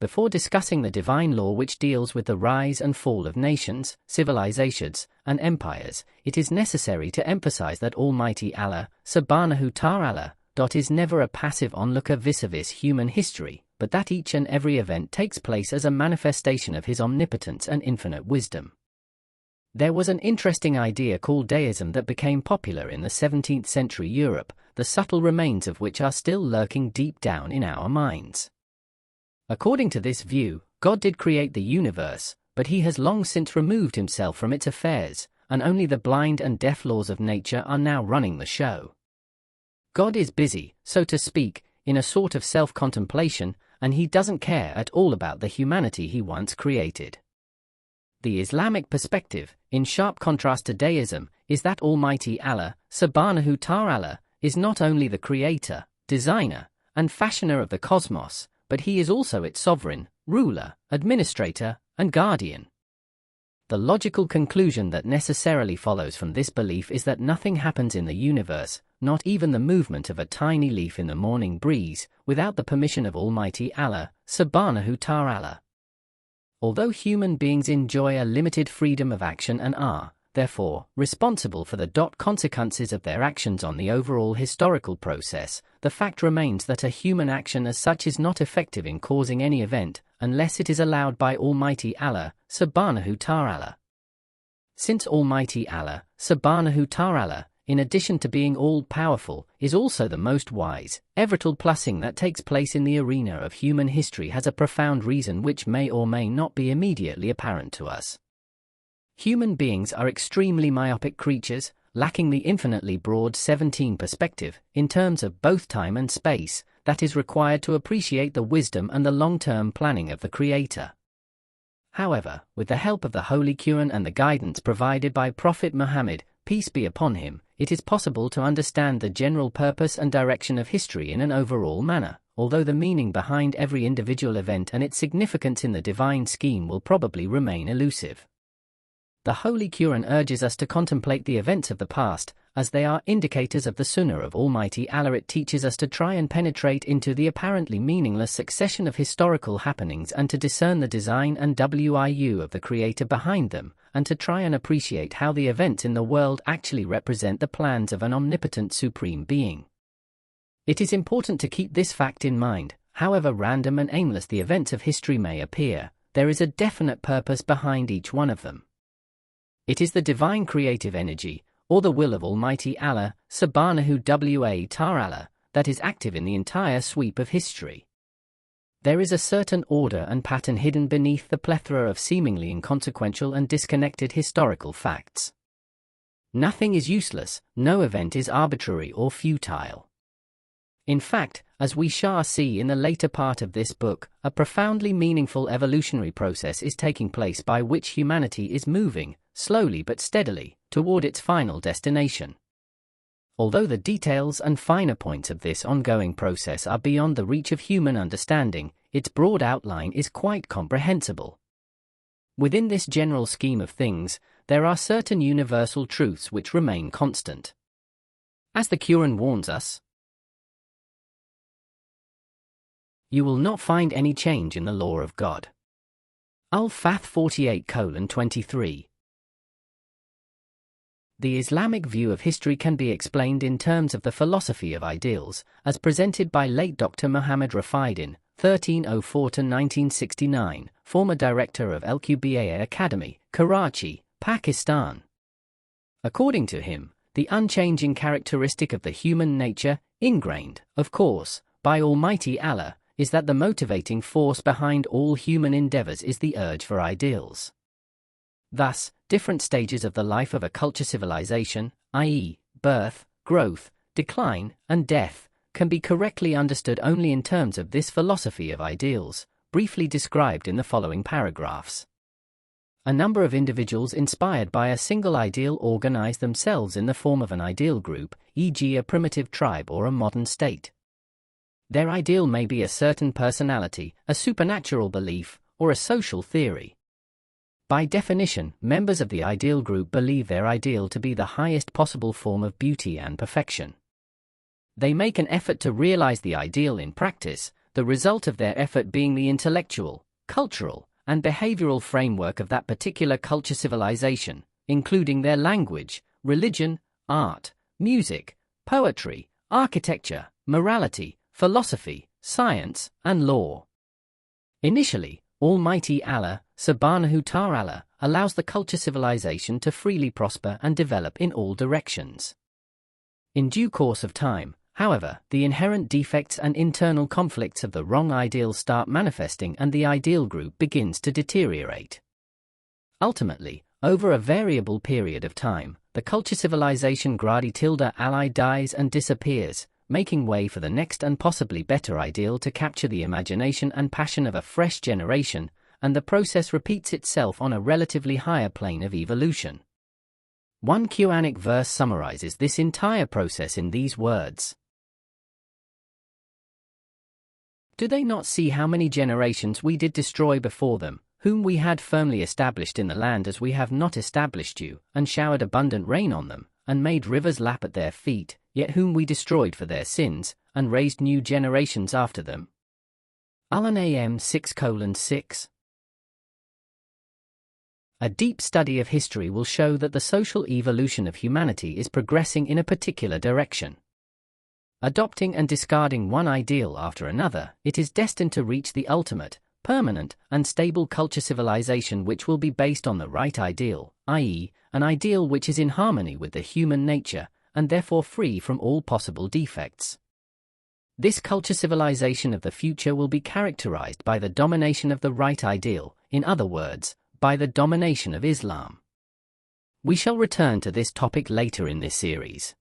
Before discussing the divine law which deals with the rise and fall of nations, civilizations, and empires, it is necessary to emphasize that Almighty Allah, Subhanahu Ta'ala, is never a passive onlooker vis-a-vis human history, but that each and every event takes place as a manifestation of His omnipotence and infinite wisdom. There was an interesting idea called deism that became popular in the 17th century Europe, the subtle remains of which are still lurking deep down in our minds. According to this view, God did create the universe, but He has long since removed Himself from its affairs, and only the blind and deaf laws of nature are now running the show. God is busy, so to speak, in a sort of self-contemplation, and He doesn't care at all about the humanity He once created. The Islamic perspective, in sharp contrast to deism, is that Almighty Allah, Subhanahu Ta'ala, is not only the creator, designer, and fashioner of the cosmos, but He is also its sovereign, ruler, administrator, and guardian. The logical conclusion that necessarily follows from this belief is that nothing happens in the universe, not even the movement of a tiny leaf in the morning breeze, without the permission of Almighty Allah, Subhanahu Ta'ala. Although human beings enjoy a limited freedom of action and are, therefore, responsible for the consequences of their actions on the overall historical process, the fact remains that a human action as such is not effective in causing any event, unless it is allowed by Almighty Allah, Subhanahu Ta'ala. Since Almighty Allah, Subhanahu Ta'ala, in addition to being all-powerful, is also the most wise, every plusing that takes place in the arena of human history has a profound reason which may or may not be immediately apparent to us. Human beings are extremely myopic creatures, lacking the infinitely broad 17 perspective, in terms of both time and space, that is required to appreciate the wisdom and the long-term planning of the Creator. However, with the help of the Holy Qur'an and the guidance provided by Prophet Muhammad, peace be upon him, it is possible to understand the general purpose and direction of history in an overall manner, although the meaning behind every individual event and its significance in the divine scheme will probably remain elusive. The Holy Qur'an urges us to contemplate the events of the past, as they are indicators of the Sunnah of Almighty Allah. It teaches us to try and penetrate into the apparently meaningless succession of historical happenings and to discern the design and wiu of the Creator behind them, and to try and appreciate how the events in the world actually represent the plans of an omnipotent Supreme Being. It is important to keep this fact in mind. However random and aimless the events of history may appear, there is a definite purpose behind each one of them. It is the divine creative energy, or the will of Almighty Allah, Subhanahu wa Ta'ala, that is active in the entire sweep of history. There is a certain order and pattern hidden beneath the plethora of seemingly inconsequential and disconnected historical facts. Nothing is useless, no event is arbitrary or futile. In fact, as we shall see in the later part of this book, a profoundly meaningful evolutionary process is taking place by which humanity is moving, slowly but steadily, toward its final destination. Although the details and finer points of this ongoing process are beyond the reach of human understanding, its broad outline is quite comprehensible. Within this general scheme of things, there are certain universal truths which remain constant. As the Qur'an warns us, you will not find any change in the law of God. Al-Fath 48:23. The Islamic view of history can be explained in terms of the philosophy of ideals, as presented by late Dr. Muhammad Rafiuddin, 1304–1969, former director of Al-Qubia Academy, Karachi, Pakistan. According to him, the unchanging characteristic of the human nature, ingrained, of course, by Almighty Allah, is that the motivating force behind all human endeavors is the urge for ideals. Thus, different stages of the life of a culture civilization, i.e., birth, growth, decline, and death, can be correctly understood only in terms of this philosophy of ideals, briefly described in the following paragraphs. A number of individuals inspired by a single ideal organize themselves in the form of an ideal group, e.g. a primitive tribe or a modern state. Their ideal may be a certain personality, a supernatural belief, or a social theory. By definition, members of the ideal group believe their ideal to be the highest possible form of beauty and perfection. They make an effort to realize the ideal in practice, the result of their effort being the intellectual, cultural, and behavioral framework of that particular culture civilization, including their language, religion, art, music, poetry, architecture, morality, philosophy, science, and law. Initially, Almighty Allah, Subhanahu Ta'ala, allows the culture civilization to freely prosper and develop in all directions. In due course of time, however, the inherent defects and internal conflicts of the wrong ideal start manifesting and the ideal group begins to deteriorate. Ultimately, over a variable period of time, the culture civilization ally dies and disappears, making way for the next and possibly better ideal to capture the imagination and passion of a fresh generation, and the process repeats itself on a relatively higher plane of evolution. One Qur'anic verse summarizes this entire process in these words. Do they not see how many generations we did destroy before them, whom we had firmly established in the land as we have not established you, and showered abundant rain on them, and made rivers lap at their feet, yet whom we destroyed for their sins, and raised new generations after them? Al-An'am 6:6. A deep study of history will show that the social evolution of humanity is progressing in a particular direction. Adopting and discarding one ideal after another, it is destined to reach the ultimate, permanent, and stable culture civilization which will be based on the right ideal, i.e., an ideal which is in harmony with the human nature, and therefore free from all possible defects. This culture civilization of the future will be characterized by the domination of the right ideal, in other words, by the domination of Islam. We shall return to this topic later in this series.